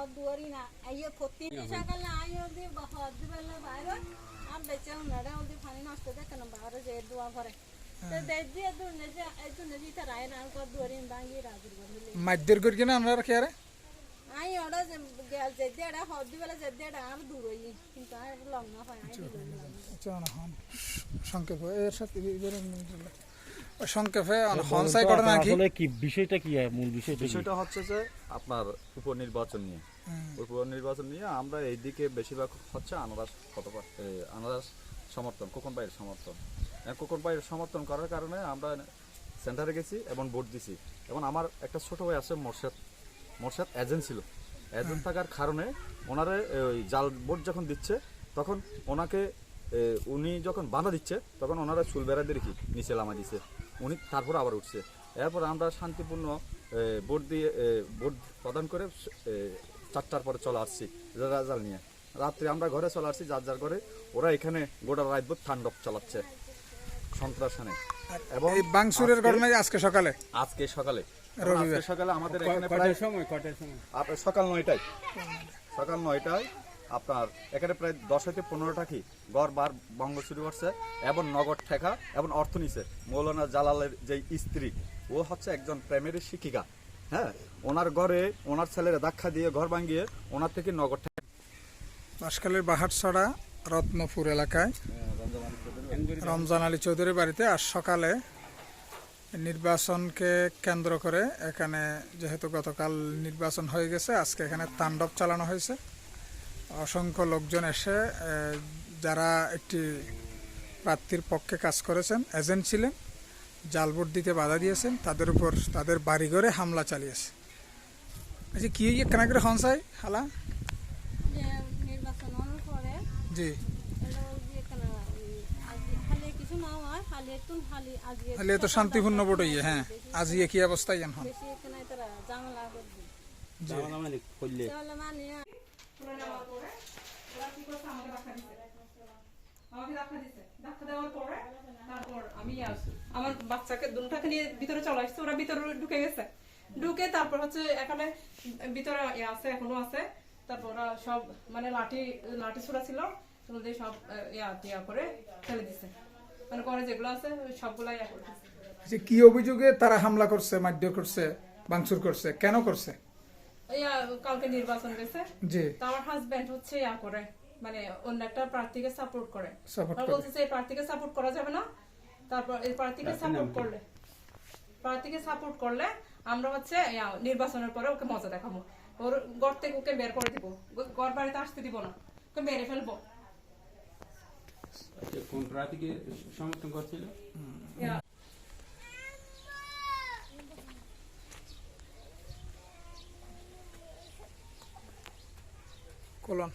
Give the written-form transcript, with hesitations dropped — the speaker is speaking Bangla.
হদ দুয়ারি না আইয়া প্রতি সকালে আইয়া দি হদ বেলা বাইরে আর বেচে উনারা ওদি পানি নষ্ট দেখে না বাইরে যে দোয়া করে তো দেখি দুনে যে দুনে যে রায় না কর দুয়ারি ভাঙি রাজুর বন্ধলে মাইদের করি কিনা আমরা রাখি আরে আই ওরা যে গেল যে দেড়া হদ বেলা যে দেড়া আর দূর হই কিন্তু আর লং না হয় আই আচ্ছা না হন সংক্ষেপে এর সাথে সংক্ষেপে হনসাই করে নাকি আসলে কি বিষয়টা কি মূল বিষয়টা হচ্ছে যে আপনার উপনির্বাচন নিয়ে আমরা এইদিকে বেশিরভাগ হচ্ছে আনারস সমর্থন খোকন ভাইয়ের সমর্থন করার কারণে আমরা সেন্টারে গেছি এবং ভোট দিছি এবং আমার একটা ছোট ভাই আছে মোর্শেদ এজেন্ট ছিল এজেন্ট থাকার কারণে ওনারে ওই জাল ভোট যখন দিচ্ছে তখন ওনাকে উনি যখন বাধা দিচ্ছে তখন ওনারা চুল বেড়া দিয়ে রেখে নিচে লামা দিচ্ছে উনি তারপর আবার উঠছে এরপর আমরা শান্তিপূর্ণ ভোট প্রদান করে 4টার পরে চলে আসছি রেজাল্ট নিয়ে রাত্রে আমরা ঘরে চলে আসছি যার ঘরে ওরা এখানে গোটা রাতভর তাণ্ডব চালাচ্ছে সন্ত্রাসনে এবং বাংসুরের ঘটনা আজকে সকালে আমাদের এখানে প্রায় সকাল 9টায় আপনার এখানে প্রায় 10 থেকে 15টা কি গড় বার ভঙ্গ শুরু করছে এবং নগদ ঠেকা এবং অর্থ নিছে মৌলানা জালালের যে স্ত্রী ও হচ্ছে একজন প্রাইমারি শিক্ষিকা হ্যাঁ ওনার ঘরে ওনার ছেলেরা ধাক্কা দিয়ে ঘর ভাঙিয়ে ওনার থেকে নগদ ঠেকা বাঁশখালীর বাহাটছড়া রত্নপুর এলাকায় রমজান আলী চৌধুরীর বাড়িতে আজ সকালে নির্বাচনকে কেন্দ্র করে এখানে যেহেতু গতকাল নির্বাচন হয়ে গেছে আজকে এখানে তাণ্ডব চালানো হয়েছে অসংখ্য লোকজন এসে যারা একটি প্রার্থীর পক্ষে কাজ করেছেন এজেন্ট ছিলেন জাল ভোট দিতে বাধা দিয়েছেন তাদের উপর তাদের বাড়িঘরে হামলা চালিয়েছে আচ্ছা কি কেনা করে হনসাই হালা নির্বাচন হওয়ার পরে জি হালে তো শান্তিপূর্ণ ভোট হইয়ে হ্যাঁ আজকে কি অবস্থায় জান হন আমার বাচ্চাকে দুটাকে নিয়ে ভিতরে চলে আসছে ওরা ভিতরে ঢুকে গেছে ঢুকে তারপর হচ্ছে এখানে ভিতরে আছে এখনো আছে তারপর ওরা সব মানে লাঠি ছোড়া ছিল সব ইয়া করে ফেলে দিছে মানে করে যেগুলো আছে সবগুলাই ইয়া করে দিছে আচ্ছা কি অভিযোগে তারা হামলা করছে মারধর করছে ভাঙচুর করছে কেন করছে কালকে নির্বাচন গেছে জি তো আমার হাজবেন্ড হচ্ছে ইয়া করে মানে অন্য একটা প্রার্থীকে সাপোর্ট করে বলতেছে এই প্রার্থীকে সাপোর্ট করা যাবে না তারপর এই প্রার্থীকে সাপোর্ট করলে আমরা হচ্ছে নির্বাচনের পরে ওকে মজা দেখাবো ওর ঘর থেকে ওকে বের করে দিব ঘর বাড়িতে আসতে দিব না ওকে মেরে ফেলবো কোন প্রার্থীকে সমর্থন করছিল কোলন